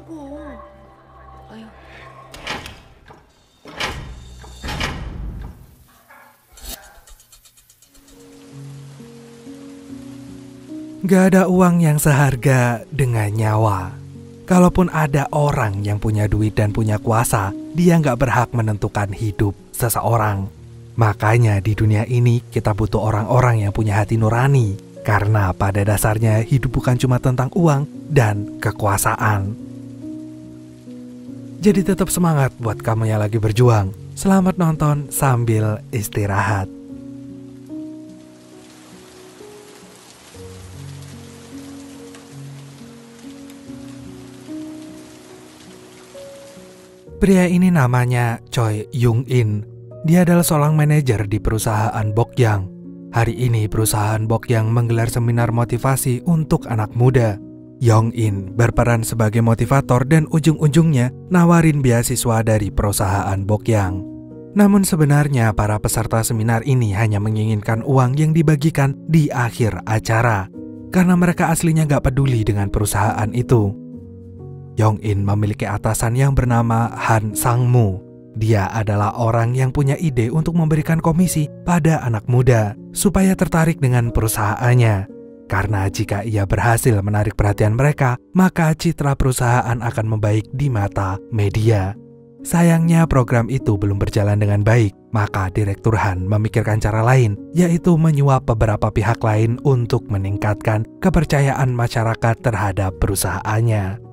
보고. 아유. Gak ada uang yang seharga dengan nyawa. Kalaupun ada orang yang punya duit dan punya kuasa, dia gak berhak menentukan hidup seseorang. Makanya di dunia ini kita butuh orang-orang yang punya hati nurani. Karena pada dasarnya hidup bukan cuma tentang uang dan kekuasaan. Jadi tetap semangat buat kamu yang lagi berjuang. Selamat nonton sambil istirahat. Pria ini namanya Choi Young-in. Dia adalah seorang manajer di perusahaan Bokyang. Hari ini perusahaan Bokyang menggelar seminar motivasi untuk anak muda. Young-in berperan sebagai motivator dan ujung-ujungnya nawarin beasiswa dari perusahaan Bokyang. Namun sebenarnya para peserta seminar ini hanya menginginkan uang yang dibagikan di akhir acara. Karena mereka aslinya gak peduli dengan perusahaan itu. Young-in memiliki atasan yang bernama Han Sang-mu. Dia adalah orang yang punya ide untuk memberikan komisi pada anak muda supaya tertarik dengan perusahaannya. Karena jika ia berhasil menarik perhatian mereka, maka citra perusahaan akan membaik di mata media. Sayangnya program itu belum berjalan dengan baik, maka Direktur Han memikirkan cara lain, yaitu menyuap beberapa pihak lain untuk meningkatkan kepercayaan masyarakat terhadap perusahaannya.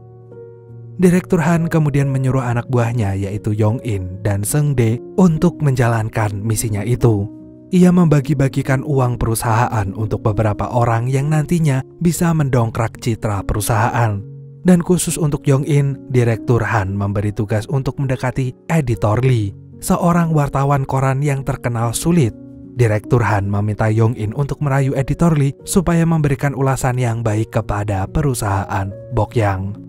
Direktur Han kemudian menyuruh anak buahnya yaitu Young-in dan Seung-dae untuk menjalankan misinya itu. Ia membagi-bagikan uang perusahaan untuk beberapa orang yang nantinya bisa mendongkrak citra perusahaan. Dan khusus untuk Young-in, Direktur Han memberi tugas untuk mendekati editor Lee, seorang wartawan koran yang terkenal sulit. Direktur Han meminta Young-in untuk merayu editor Lee supaya memberikan ulasan yang baik kepada perusahaan Bokyang.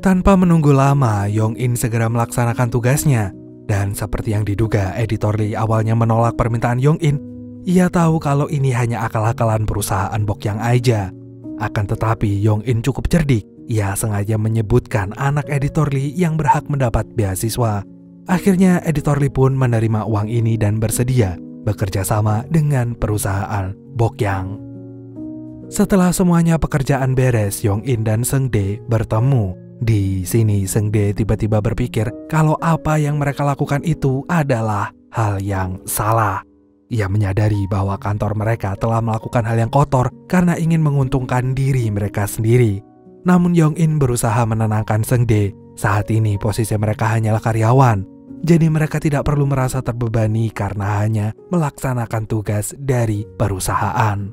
Tanpa menunggu lama, Young-in segera melaksanakan tugasnya. Dan seperti yang diduga, editor Lee awalnya menolak permintaan Young-in. Ia tahu kalau ini hanya akal-akalan perusahaan Bokyang aja. Akan tetapi, Young-in cukup cerdik. Ia sengaja menyebutkan anak editor Lee yang berhak mendapat beasiswa. Akhirnya, editor Lee pun menerima uang ini dan bersedia bekerja sama dengan perusahaan Bokyang. Setelah semuanya pekerjaan beres, Young-in dan Seung-dae bertemu. Di sini Seung-dae tiba-tiba berpikir kalau apa yang mereka lakukan itu adalah hal yang salah. Ia menyadari bahwa kantor mereka telah melakukan hal yang kotor karena ingin menguntungkan diri mereka sendiri. Namun Young-in berusaha menenangkan Seung-dae. Saat ini posisi mereka hanyalah karyawan. Jadi mereka tidak perlu merasa terbebani karena hanya melaksanakan tugas dari perusahaan.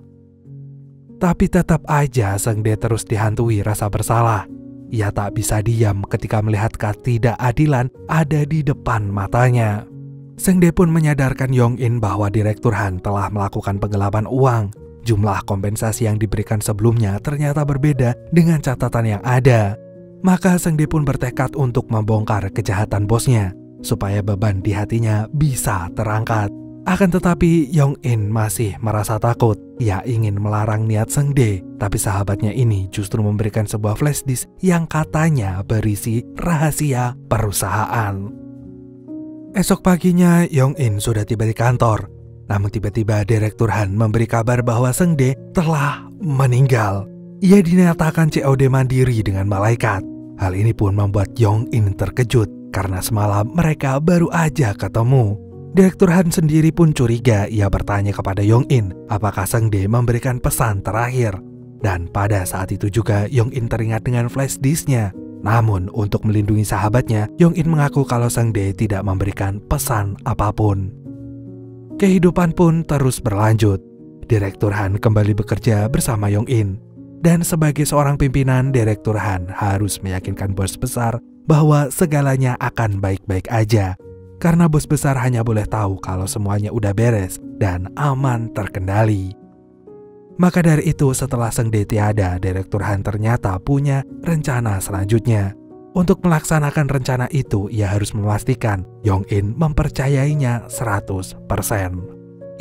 Tapi tetap aja Seung-dae terus dihantui rasa bersalah. Ia tak bisa diam ketika melihat ketidakadilan ada di depan matanya. Seung-dae pun menyadarkan Young-in bahwa Direktur Han telah melakukan penggelapan uang. Jumlah kompensasi yang diberikan sebelumnya ternyata berbeda dengan catatan yang ada. Maka Seung-dae pun bertekad untuk membongkar kejahatan bosnya, supaya beban di hatinya bisa terangkat. Akan tetapi Young-in masih merasa takut. Ia ingin melarang niat Seung-dae, tapi sahabatnya ini justru memberikan sebuah flash disk yang katanya berisi rahasia perusahaan. Esok paginya Young-in sudah tiba di kantor. Namun tiba-tiba Direktur Han memberi kabar bahwa Seung-dae telah meninggal. Ia dinyatakan COD mandiri dengan malaikat. Hal ini pun membuat Young-in terkejut karena semalam mereka baru aja ketemu. Direktur Han sendiri pun curiga. Ia bertanya kepada Young-in apakah Seung-dae memberikan pesan terakhir. Dan pada saat itu juga Young-in teringat dengan flash disknya. Namun untuk melindungi sahabatnya, Young-in mengaku kalau Seung-dae tidak memberikan pesan apapun. Kehidupan pun terus berlanjut. Direktur Han kembali bekerja bersama Young-in. Dan sebagai seorang pimpinan, Direktur Han harus meyakinkan bos besar bahwa segalanya akan baik-baik aja. Karena bos besar hanya boleh tahu kalau semuanya udah beres dan aman terkendali. Maka dari itu setelah Seung-dae tiada, Direktur Han ternyata punya rencana selanjutnya. Untuk melaksanakan rencana itu, ia harus memastikan Young-in mempercayainya 100%.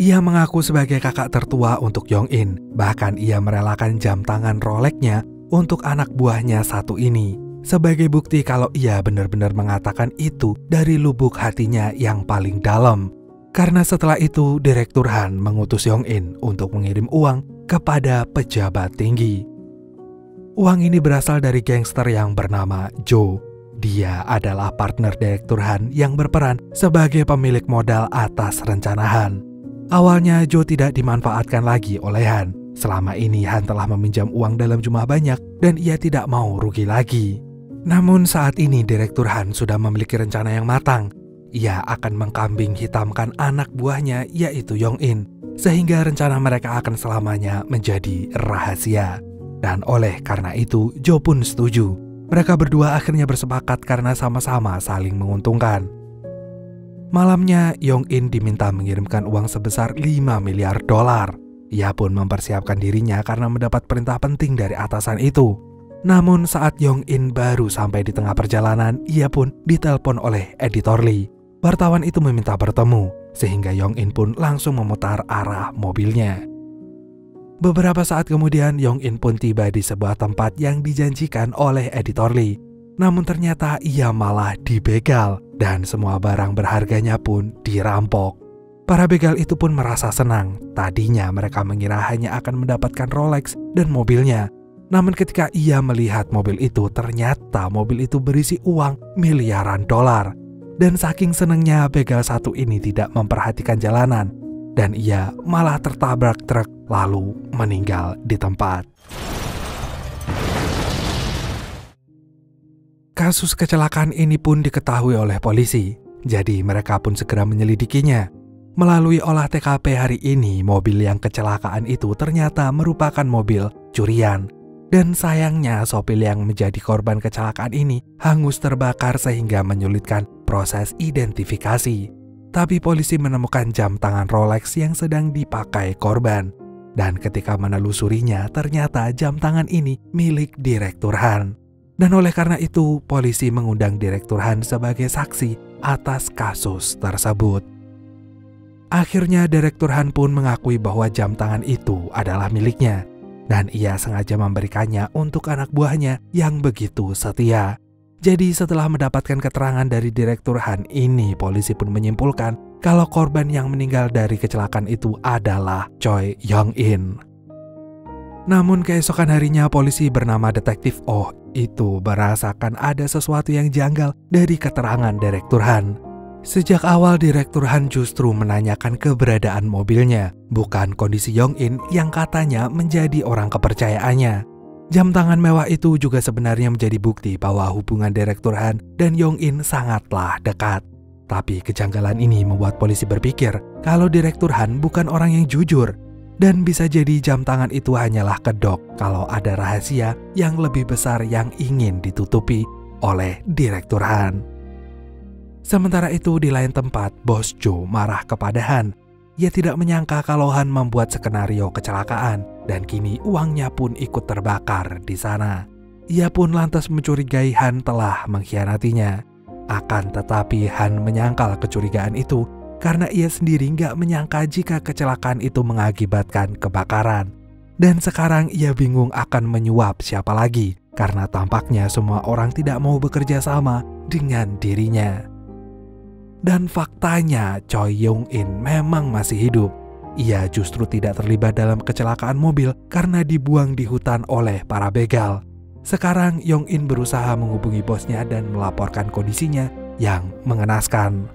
Ia mengaku sebagai kakak tertua untuk Young-in. Bahkan ia merelakan jam tangan Rolex-nya untuk anak buahnya satu ini, sebagai bukti kalau ia benar-benar mengatakan itu dari lubuk hatinya yang paling dalam. Karena setelah itu Direktur Han mengutus Yong In untuk mengirim uang kepada pejabat tinggi. Uang ini berasal dari gangster yang bernama Joe. Dia adalah partner Direktur Han yang berperan sebagai pemilik modal atas rencana Han. Awalnya Joe tidak dimanfaatkan lagi oleh Han. Selama ini Han telah meminjam uang dalam jumlah banyak dan ia tidak mau rugi lagi. Namun saat ini Direktur Han sudah memiliki rencana yang matang. Ia akan mengkambing hitamkan anak buahnya yaitu Yong In, sehingga rencana mereka akan selamanya menjadi rahasia. Dan oleh karena itu Joe pun setuju. Mereka berdua akhirnya bersepakat karena sama-sama saling menguntungkan. Malamnya, Yong In diminta mengirimkan uang sebesar 5 miliar dolar. Ia pun mempersiapkan dirinya karena mendapat perintah penting dari atasan itu. Namun saat Yong In baru sampai di tengah perjalanan, ia pun ditelepon oleh editor Lee. Wartawan itu meminta bertemu, sehingga Yong In pun langsung memutar arah mobilnya. Beberapa saat kemudian, Yong In pun tiba di sebuah tempat yang dijanjikan oleh editor Lee. Namun ternyata ia malah dibegal dan semua barang berharganya pun dirampok. Para begal itu pun merasa senang. Tadinya mereka mengira hanya akan mendapatkan Rolex dan mobilnya. Namun ketika ia melihat mobil itu, ternyata mobil itu berisi uang miliaran dolar. Dan saking senangnya begal satu ini tidak memperhatikan jalanan. Dan ia malah tertabrak truk lalu meninggal di tempat. Kasus kecelakaan ini pun diketahui oleh polisi, jadi mereka pun segera menyelidikinya. Melalui olah TKP hari ini, mobil yang kecelakaan itu ternyata merupakan mobil curian. Dan sayangnya sopir yang menjadi korban kecelakaan ini hangus terbakar sehingga menyulitkan proses identifikasi. Tapi polisi menemukan jam tangan Rolex yang sedang dipakai korban. Dan ketika menelusurinya, ternyata jam tangan ini milik Direktur Han. Dan oleh karena itu, polisi mengundang Direktur Han sebagai saksi atas kasus tersebut. Akhirnya Direktur Han pun mengakui bahwa jam tangan itu adalah miliknya. Dan ia sengaja memberikannya untuk anak buahnya yang begitu setia. Jadi setelah mendapatkan keterangan dari Direktur Han ini, polisi pun menyimpulkan kalau korban yang meninggal dari kecelakaan itu adalah Choi Yong In. Namun keesokan harinya polisi bernama Detektif Oh itu merasakan ada sesuatu yang janggal dari keterangan Direktur Han. Sejak awal Direktur Han justru menanyakan keberadaan mobilnya, bukan kondisi Yong In yang katanya menjadi orang kepercayaannya. Jam tangan mewah itu juga sebenarnya menjadi bukti bahwa hubungan Direktur Han dan Yong In sangatlah dekat. Tapi kejanggalan ini membuat polisi berpikir kalau Direktur Han bukan orang yang jujur. Dan bisa jadi jam tangan itu hanyalah kedok kalau ada rahasia yang lebih besar yang ingin ditutupi oleh Direktur Han. Sementara itu di lain tempat, Bos Joe marah kepada Han. Ia tidak menyangka kalau Han membuat skenario kecelakaan dan kini uangnya pun ikut terbakar di sana. Ia pun lantas mencurigai Han telah mengkhianatinya. Akan tetapi Han menyangkal kecurigaan itu karena ia sendiri nggak menyangka jika kecelakaan itu mengakibatkan kebakaran. Dan sekarang ia bingung akan menyuap siapa lagi karena tampaknya semua orang tidak mau bekerja sama dengan dirinya. Dan faktanya Choi Yong In memang masih hidup. Ia justru tidak terlibat dalam kecelakaan mobil karena dibuang di hutan oleh para begal. Sekarang Yong In berusaha menghubungi bosnya dan melaporkan kondisinya yang mengenaskan.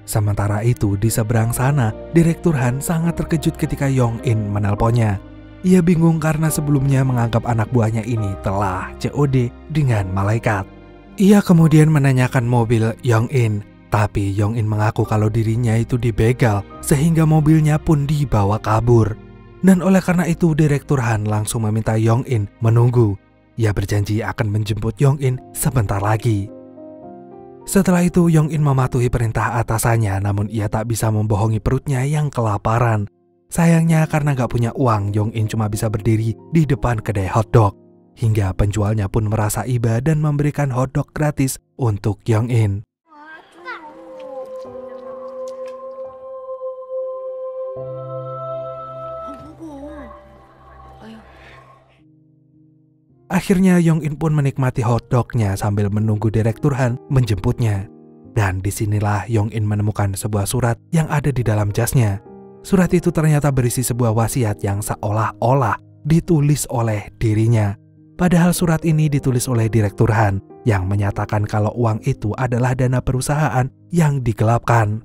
Sementara itu di seberang sana, Direktur Han sangat terkejut ketika Yong In menelponnya. Ia bingung karena sebelumnya menganggap anak buahnya ini telah COD dengan malaikat. Ia kemudian menanyakan mobil Yong In, tapi Yong In mengaku kalau dirinya itu dibegal sehingga mobilnya pun dibawa kabur. Dan oleh karena itu Direktur Han langsung meminta Yong In menunggu. Ia berjanji akan menjemput Yong In sebentar lagi. Setelah itu Yong In mematuhi perintah atasannya, namun ia tak bisa membohongi perutnya yang kelaparan. Sayangnya karena gak punya uang, Yong In cuma bisa berdiri di depan kedai hotdog. Hingga penjualnya pun merasa iba dan memberikan hotdog gratis untuk Yong In. Akhirnya Yong In pun menikmati hotdognya sambil menunggu Direktur Han menjemputnya. Dan disinilah Yong In menemukan sebuah surat yang ada di dalam jasnya. Surat itu ternyata berisi sebuah wasiat yang seolah-olah ditulis oleh dirinya. Padahal surat ini ditulis oleh Direktur Han yang menyatakan kalau uang itu adalah dana perusahaan yang digelapkan.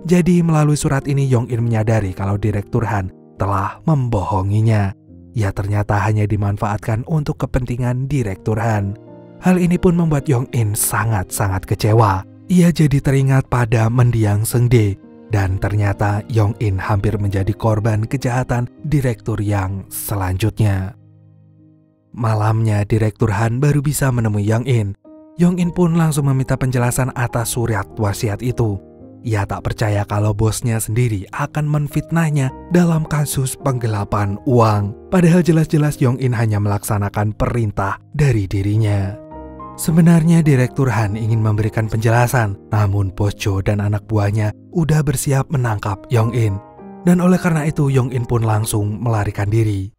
Jadi melalui surat ini Yong In menyadari kalau Direktur Han telah membohonginya. Ia ternyata hanya dimanfaatkan untuk kepentingan Direktur Han. Hal ini pun membuat Yong In sangat-sangat kecewa. Ia jadi teringat pada mendiang Seungdae. Dan ternyata Yong In hampir menjadi korban kejahatan Direktur yang selanjutnya. Malamnya Direktur Han baru bisa menemui Yong In. Yong In pun langsung meminta penjelasan atas surat wasiat itu. Ia tak percaya kalau bosnya sendiri akan menfitnahnya dalam kasus penggelapan uang. Padahal jelas-jelas Yong In hanya melaksanakan perintah dari dirinya. Sebenarnya Direktur Han ingin memberikan penjelasan, namun Bos Jo dan anak buahnya udah bersiap menangkap Yong In. Dan oleh karena itu Yong In pun langsung melarikan diri.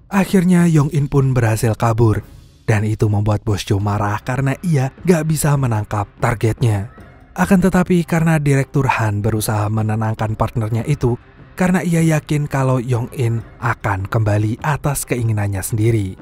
Akhirnya Yong In pun berhasil kabur. Dan itu membuat Bos Jo marah karena ia gak bisa menangkap targetnya. Akan tetapi karena Direktur Han berusaha menenangkan partnernya itu, karena ia yakin kalau Yong In akan kembali atas keinginannya sendiri.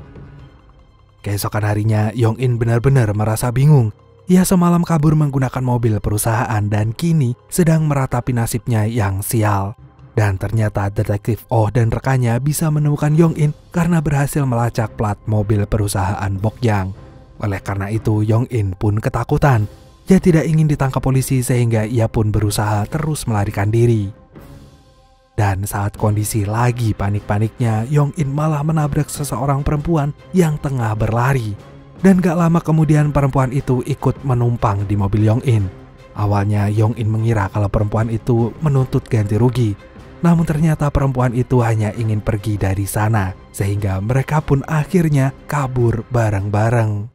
Keesokan harinya Yong In benar-benar merasa bingung. Ia semalam kabur menggunakan mobil perusahaan dan kini sedang meratapi nasibnya yang sial. Dan ternyata Detektif Oh dan rekannya bisa menemukan Yong In karena berhasil melacak plat mobil perusahaan Bokyang. Oleh karena itu Yong In pun ketakutan. Ia tidak ingin ditangkap polisi sehingga ia pun berusaha terus melarikan diri. Dan saat kondisi lagi panik-paniknya, Yong In malah menabrak seseorang perempuan yang tengah berlari. Dan gak lama kemudian perempuan itu ikut menumpang di mobil Yong In. Awalnya Yong In mengira kalau perempuan itu menuntut ganti rugi. Namun ternyata perempuan itu hanya ingin pergi dari sana, sehingga mereka pun akhirnya kabur bareng-bareng.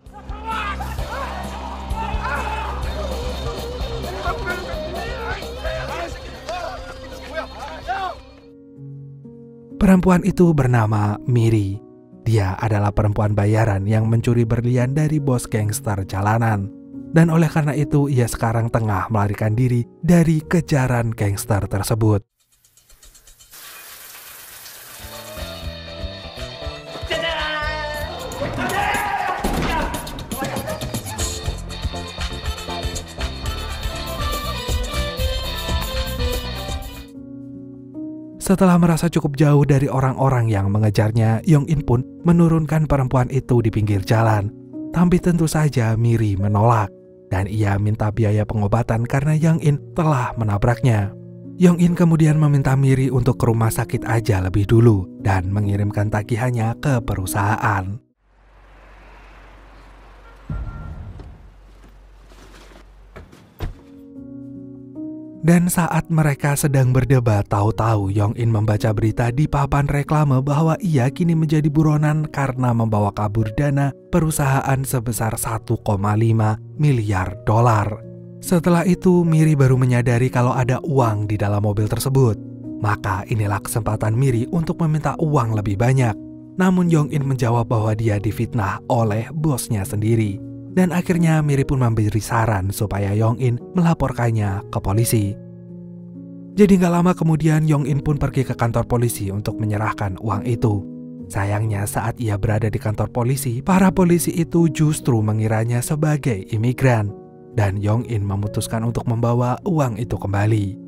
Perempuan itu bernama Miri. Dia adalah perempuan bayaran yang mencuri berlian dari bos gangster jalanan. Dan oleh karena itu ia sekarang tengah melarikan diri dari kejaran gangster tersebut. Setelah merasa cukup jauh dari orang-orang yang mengejarnya, Yong In pun menurunkan perempuan itu di pinggir jalan. Tapi tentu saja Miri menolak, dan ia minta biaya pengobatan karena Yong In telah menabraknya. Yong In kemudian meminta Miri untuk ke rumah sakit aja lebih dulu dan mengirimkan tagihannya ke perusahaan. Dan saat mereka sedang berdebat, tahu-tahu Yong In membaca berita di papan reklame bahwa ia kini menjadi buronan karena membawa kabur dana perusahaan sebesar 1,5 miliar dolar. Setelah itu, Miri baru menyadari kalau ada uang di dalam mobil tersebut. Maka inilah kesempatan Miri untuk meminta uang lebih banyak. Namun Yong In menjawab bahwa dia difitnah oleh bosnya sendiri. Dan akhirnya Miri pun memberi saran supaya Yong In melaporkannya ke polisi. Jadi gak lama kemudian Yong In pun pergi ke kantor polisi untuk menyerahkan uang itu. Sayangnya saat ia berada di kantor polisi, para polisi itu justru mengiranya sebagai imigran. Dan Yong In memutuskan untuk membawa uang itu kembali.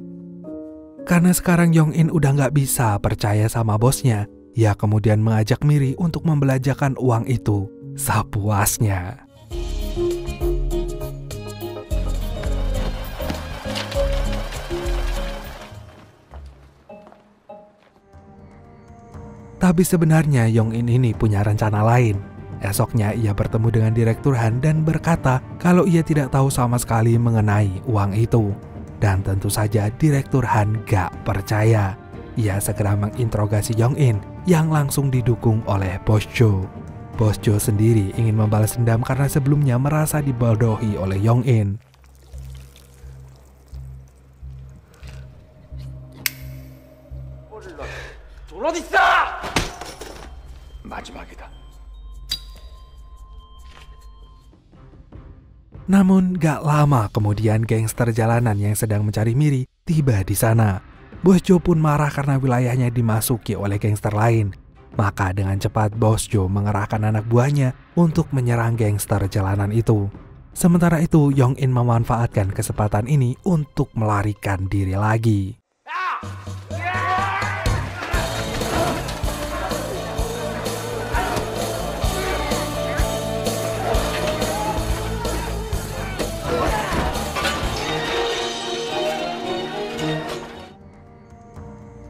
Karena sekarang Yong In udah gak bisa percaya sama bosnya, ia kemudian mengajak Miri untuk membelanjakan uang itu sepuasnya. Tapi sebenarnya Yong In ini punya rencana lain. esoknya ia bertemu dengan Direktur Han dan berkata kalau ia tidak tahu sama sekali mengenai uang itu. Dan tentu saja Direktur Han gak percaya. Ia segera menginterogasi Yong In yang langsung didukung oleh Bos Jo. Bos Jo sendiri ingin membalas dendam karena sebelumnya merasa dibodohi oleh Yong In. Namun gak lama kemudian gangster jalanan yang sedang mencari Miri tiba di sana. Bos Jo pun marah karena wilayahnya dimasuki oleh gangster lain. Maka dengan cepat Bos Jo mengerahkan anak buahnya untuk menyerang gangster jalanan itu. Sementara itu Yong In memanfaatkan kesempatan ini untuk melarikan diri lagi.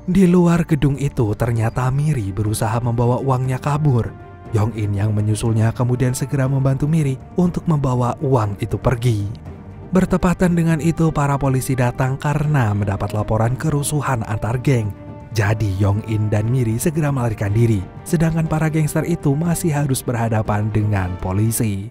Di luar gedung itu ternyata Miri berusaha membawa uangnya kabur. Yong In yang menyusulnya kemudian segera membantu Miri untuk membawa uang itu pergi. Bertepatan dengan itu para polisi datang karena mendapat laporan kerusuhan antar geng. Jadi Yong In dan Miri segera melarikan diri, sedangkan para gangster itu masih harus berhadapan dengan polisi.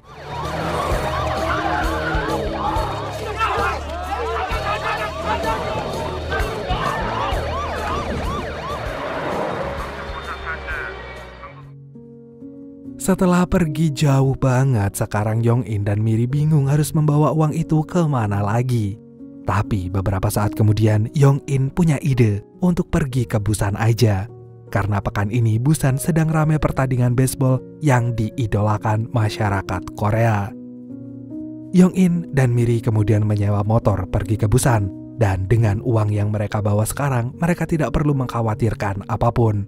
Setelah pergi jauh banget, sekarang Yong In dan Miri bingung harus membawa uang itu kemana lagi. Tapi beberapa saat kemudian Yong In punya ide untuk pergi ke Busan aja. Karena pekan ini Busan sedang ramai pertandingan baseball yang diidolakan masyarakat Korea. Yong In dan Miri kemudian menyewa motor pergi ke Busan. Dan dengan uang yang mereka bawa sekarang, mereka tidak perlu mengkhawatirkan apapun.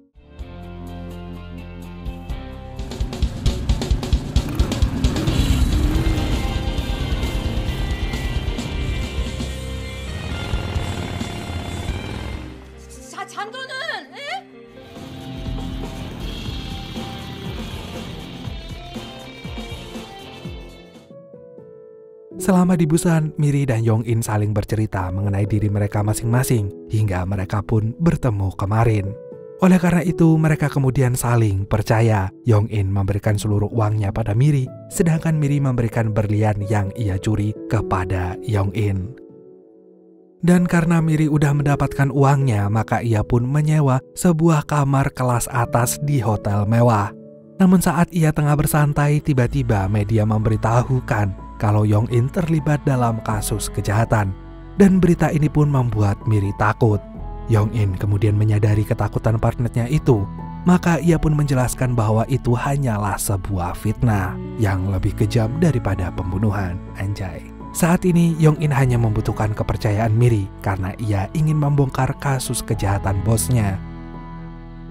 Selama di Busan, Miri dan Yong In saling bercerita mengenai diri mereka masing-masing hingga mereka pun bertemu kemarin. Oleh karena itu, mereka kemudian saling percaya. Yong In memberikan seluruh uangnya pada Miri, sedangkan Miri memberikan berlian yang ia curi kepada Yong In. Dan karena Miri udah mendapatkan uangnya, maka ia pun menyewa sebuah kamar kelas atas di hotel mewah. Namun saat ia tengah bersantai, tiba-tiba media memberitahukan kalau Yong In terlibat dalam kasus kejahatan. Dan berita ini pun membuat Miri takut. Yong In kemudian menyadari ketakutan partnernya itu. Maka ia pun menjelaskan bahwa itu hanyalah sebuah fitnah yang lebih kejam daripada pembunuhan. Anjay. Saat ini Yong In hanya membutuhkan kepercayaan Miri karena ia ingin membongkar kasus kejahatan bosnya.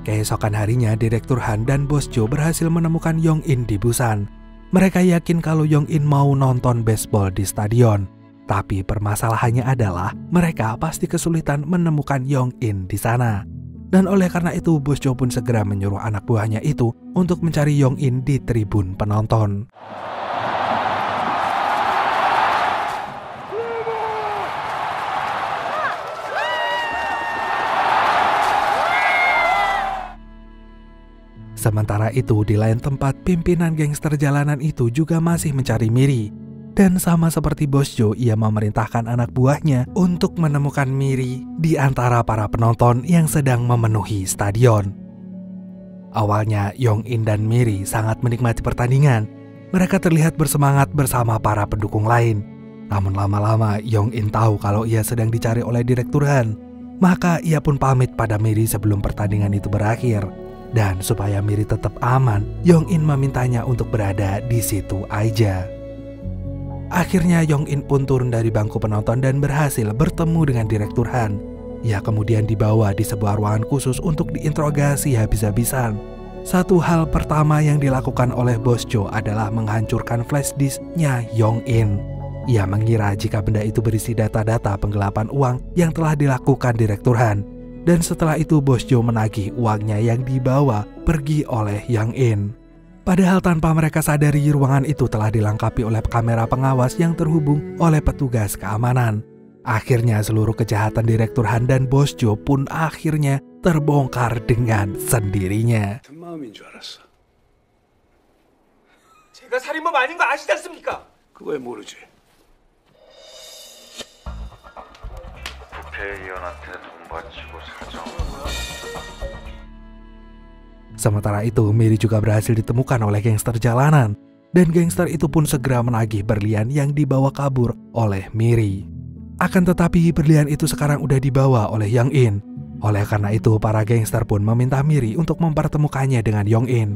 Keesokan harinya Direktur Han dan Bos Jo berhasil menemukan Yong In di Busan. Mereka yakin kalau Yong In mau nonton baseball di stadion. Tapi permasalahannya adalah mereka pasti kesulitan menemukan Yong In di sana. Dan oleh karena itu Bos Jo pun segera menyuruh anak buahnya itu untuk mencari Yong In di tribun penonton. Sementara itu di lain tempat pimpinan gangster jalanan itu juga masih mencari Miri. Dan sama seperti Bos Jo, ia memerintahkan anak buahnya untuk menemukan Miri di antara para penonton yang sedang memenuhi stadion. Awalnya Yong In dan Miri sangat menikmati pertandingan. Mereka terlihat bersemangat bersama para pendukung lain. Namun lama-lama Yong In tahu kalau ia sedang dicari oleh Direktur Han. Maka ia pun pamit pada Miri sebelum pertandingan itu berakhir. Dan supaya Miri tetap aman, Yong In memintanya untuk berada di situ aja. Akhirnya Yong In pun turun dari bangku penonton dan berhasil bertemu dengan Direktur Han. Ia kemudian dibawa di sebuah ruangan khusus untuk diinterogasi habis-habisan. Satu hal pertama yang dilakukan oleh Bos Jo adalah menghancurkan flash disk-nya Yong In. Ia mengira jika benda itu berisi data-data penggelapan uang yang telah dilakukan Direktur Han. Dan setelah itu Bos Jo menagih uangnya yang dibawa pergi oleh Yong In. Padahal tanpa mereka sadari ruangan itu telah dilengkapi oleh kamera pengawas yang terhubung oleh petugas keamanan. Akhirnya seluruh kejahatan Direktur Han dan Bos Jo pun akhirnya terbongkar dengan sendirinya. 제가 살인범 아닌 거 아시지 않습니까? 그거야 모르지. 국회의원한테 돈 바치고 사정. Sementara itu, Miri juga berhasil ditemukan oleh gangster jalanan. Dan gangster itu pun segera menagih berlian yang dibawa kabur oleh Miri. Akan tetapi berlian itu sekarang udah dibawa oleh Young In. Oleh karena itu, para gangster pun meminta Miri untuk mempertemukannya dengan Young In.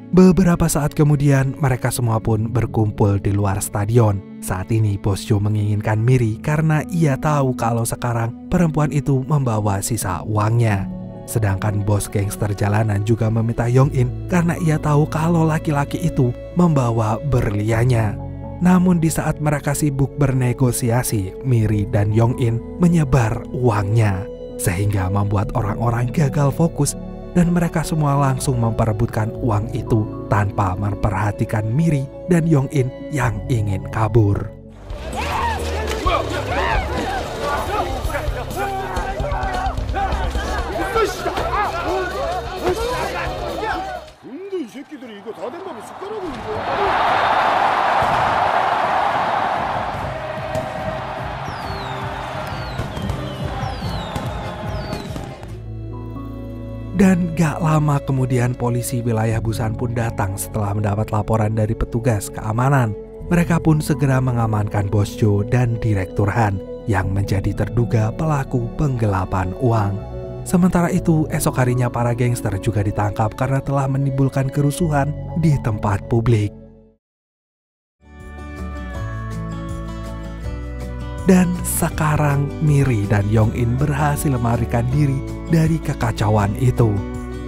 Beberapa saat kemudian, mereka semua pun berkumpul di luar stadion. Saat ini, Bos Jo menginginkan Miri karena ia tahu kalau sekarang perempuan itu membawa sisa uangnya. Sedangkan bos gangster jalanan juga meminta Young In karena ia tahu kalau laki-laki itu membawa berliannya. Namun di saat mereka sibuk bernegosiasi, Miri dan Young In menyebar uangnya. Sehingga membuat orang-orang gagal fokus dan mereka semua langsung memperebutkan uang itu tanpa memperhatikan Miri dan Young In yang ingin kabur. Dan gak lama kemudian polisi wilayah Busan pun datang setelah mendapat laporan dari petugas keamanan. Mereka pun segera mengamankan Bos Jo dan Direktur Han yang menjadi terduga pelaku penggelapan uang. Sementara itu, esok harinya para gangster juga ditangkap karena telah menimbulkan kerusuhan di tempat publik. Dan sekarang Miri dan Young In berhasil melarikan diri dari kekacauan itu.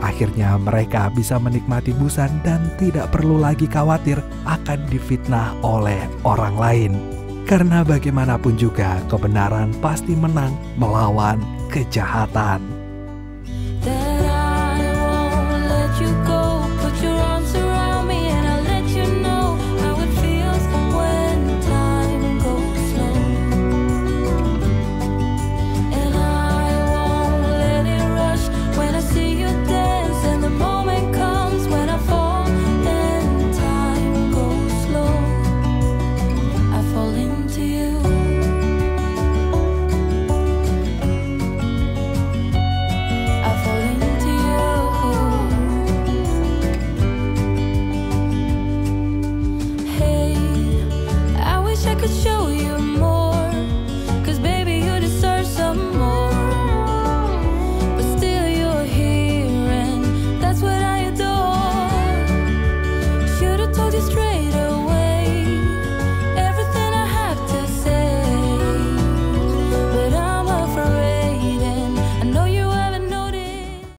Akhirnya mereka bisa menikmati Busan dan tidak perlu lagi khawatir akan difitnah oleh orang lain. Karena bagaimanapun juga kebenaran pasti menang melawan kejahatan.